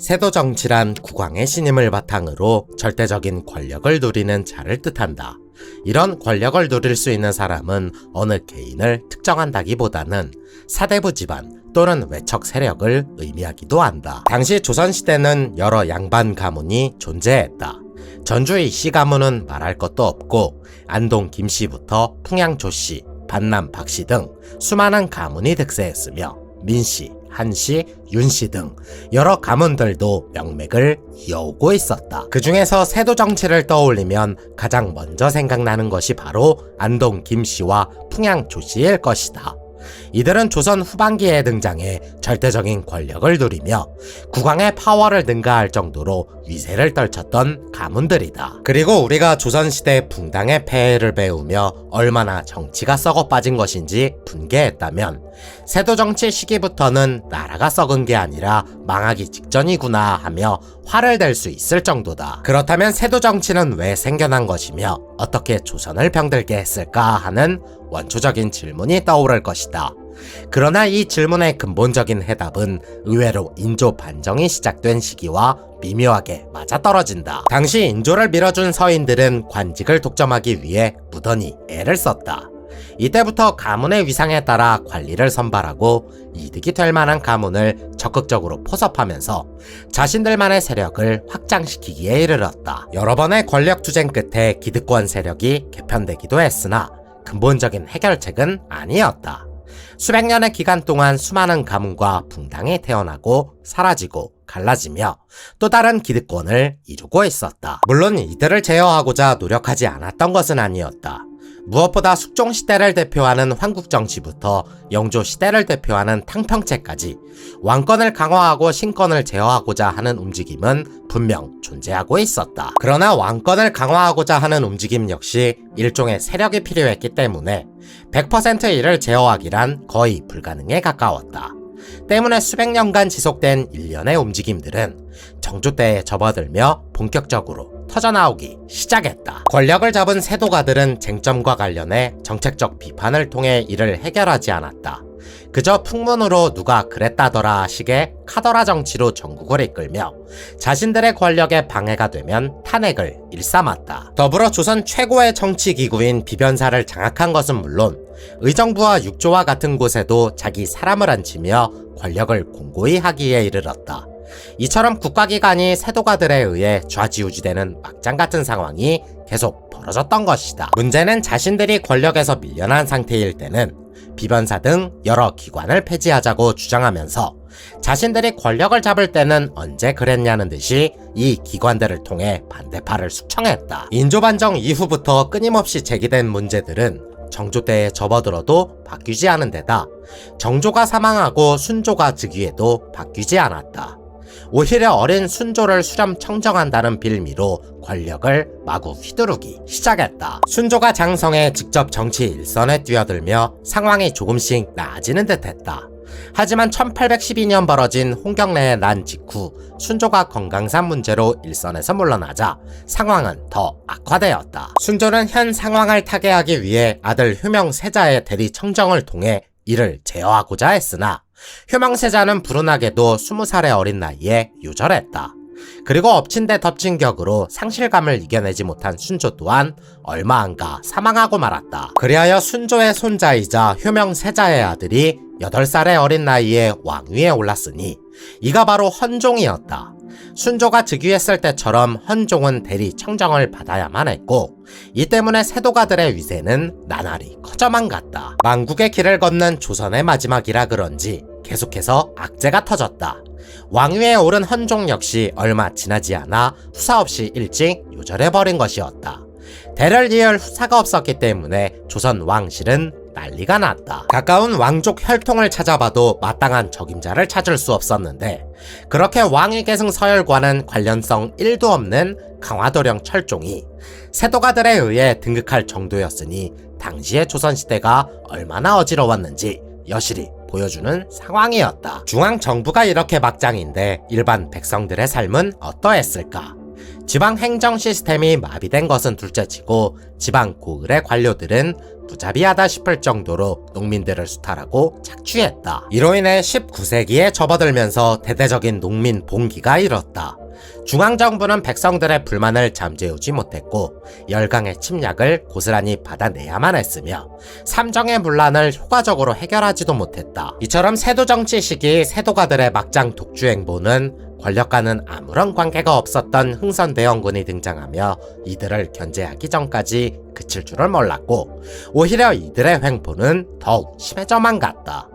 세도 정치란 국왕의 신임을 바탕으로 절대적인 권력을 누리는 자를 뜻한다. 이런 권력을 누릴 수 있는 사람은 어느 개인을 특정한다기보다는 사대부 집안 또는 외척 세력을 의미하기도 한다. 당시 조선시대는 여러 양반 가문이 존재했다. 전주 이씨 가문은 말할 것도 없고 안동 김씨부터 풍양 조씨, 반남 박씨 등 수많은 가문이 득세했으며 민씨, 한씨, 윤씨 등 여러 가문들도 명맥을 이어오고 있었다. 그 중에서 세도 정치를 떠올리면 가장 먼저 생각나는 것이 바로 안동 김씨와 풍양 조씨일 것이다. 이들은 조선 후반기에 등장해 절대적인 권력을 누리며 국왕의 파워를 능가할 정도로 위세를 떨쳤던 가문들이다. 그리고 우리가 조선시대 붕당의 폐해를 배우며 얼마나 정치가 썩어 빠진 것인지 분개했다면 세도정치 시기부터는 나라가 썩은 게 아니라 망하기 직전이구나 하며 화를 낼 수 있을 정도다. 그렇다면 세도정치는 왜 생겨난 것이며 어떻게 조선을 병들게 했을까 하는 원초적인 질문이 떠오를 것이다. 그러나 이 질문의 근본적인 해답은 의외로 인조 반정이 시작된 시기와 미묘하게 맞아떨어진다. 당시 인조를 밀어준 서인들은 관직을 독점하기 위해 무던히 애를 썼다. 이때부터 가문의 위상에 따라 관리를 선발하고 이득이 될 만한 가문을 적극적으로 포섭하면서 자신들만의 세력을 확장시키기에 이르렀다. 여러 번의 권력 투쟁 끝에 기득권 세력이 개편되기도 했으나 근본적인 해결책은 아니었다. 수백 년의 기간 동안 수많은 가문과 붕당이 태어나고 사라지고 갈라지며 또 다른 기득권을 이루고 있었다. 물론 이들을 제어하고자 노력하지 않았던 것은 아니었다. 무엇보다 숙종시대를 대표하는 황국정씨부터 영조시대를 대표하는 탕평채까지 왕권을 강화하고 신권을 제어하고자 하는 움직임은 분명 존재하고 있었다. 그러나 왕권을 강화하고자 하는 움직임 역시 일종의 세력이 필요했기 때문에 100% 이를 제어하기란 거의 불가능에 가까웠다. 때문에 수백 년간 지속된 일련의 움직임들은 정조 때에 접어들며 본격적으로 터져나오기 시작했다. 권력을 잡은 세도가들은 쟁점과 관련해 정책적 비판을 통해 이를 해결하지 않았다. 그저 풍문으로 누가 그랬다더라 식의 카더라 정치로 전국을 이끌며 자신들의 권력에 방해가 되면 탄핵을 일삼았다. 더불어 조선 최고의 정치기구인 비변사를 장악한 것은 물론 의정부와 육조와 같은 곳에도 자기 사람을 앉히며 권력을 공고히 하기에 이르렀다. 이처럼 국가기관이 세도가들에 의해 좌지우지되는 막장 같은 상황이 계속 벌어졌던 것이다. 문제는 자신들이 권력에서 밀려난 상태일 때는 비변사 등 여러 기관을 폐지하자고 주장하면서 자신들이 권력을 잡을 때는 언제 그랬냐는 듯이 이 기관들을 통해 반대파를 숙청했다. 인조반정 이후부터 끊임없이 제기된 문제들은 정조 때에 접어들어도 바뀌지 않은 데다 정조가 사망하고 순조가 즉위해도 바뀌지 않았다. 오히려 어린 순조를 수렴 청정한다는 빌미로 권력을 마구 휘두르기 시작했다. 순조가 장성에 직접 정치 일선에 뛰어들며 상황이 조금씩 나아지는 듯했다. 하지만 1812년 벌어진 홍경래의 난 직후 순조가 건강상 문제로 일선에서 물러나자 상황은 더 악화되었다. 순조는 현 상황을 타개하기 위해 아들 효명세자의 대리 청정을 통해 이를 제어하고자 했으나 효명세자는 불운하게도 20살의 어린 나이에 유절했다. 그리고 엎친 데 덮친 격으로 상실감을 이겨내지 못한 순조 또한 얼마 안 가 사망하고 말았다. 그리하여 순조의 손자이자 효명세자의 아들이 8살의 어린 나이에 왕위에 올랐으니 이가 바로 헌종이었다. 순조가 즉위했을 때처럼 헌종은 대리 청정을 받아야만 했고 이 때문에 세도가들의 위세는 나날이 커져만 갔다. 망국의 길을 걷는 조선의 마지막이라 그런지 계속해서 악재가 터졌다. 왕위에 오른 헌종 역시 얼마 지나지 않아 후사 없이 일찍 요절해버린 것이었다. 대를 이을 후사가 없었기 때문에 조선 왕실은 난리가 났다. 가까운 왕족 혈통을 찾아봐도 마땅한 적임자를 찾을 수 없었는데 그렇게 왕위계승 서열과는 관련성 1도 없는 강화도령 철종이 세도가들에 의해 등극할 정도였으니 당시의 조선시대가 얼마나 어지러웠는지 여실히 보여주는 상황이었다. 중앙정부가 이렇게 막장인데 일반 백성들의 삶은 어떠했을까? 지방 행정 시스템이 마비된 것은 둘째치고 지방 고을의 관료들은 무자비하다 싶을 정도로 농민들을 수탈하고 착취했다. 이로 인해 19세기에 접어들면서 대대적인 농민 봉기가 일었다. 중앙정부는 백성들의 불만을 잠재우지 못했고 열강의 침략을 고스란히 받아내야만 했으며 삼정의 문란을 효과적으로 해결하지도 못했다. 이처럼 세도정치 시기 세도가들의 막장 독주 행보는 권력과는 아무런 관계가 없었던 흥선대원군이 등장하며 이들을 견제하기 전까지 그칠 줄을 몰랐고 오히려 이들의 횡포는 더욱 심해져만 갔다.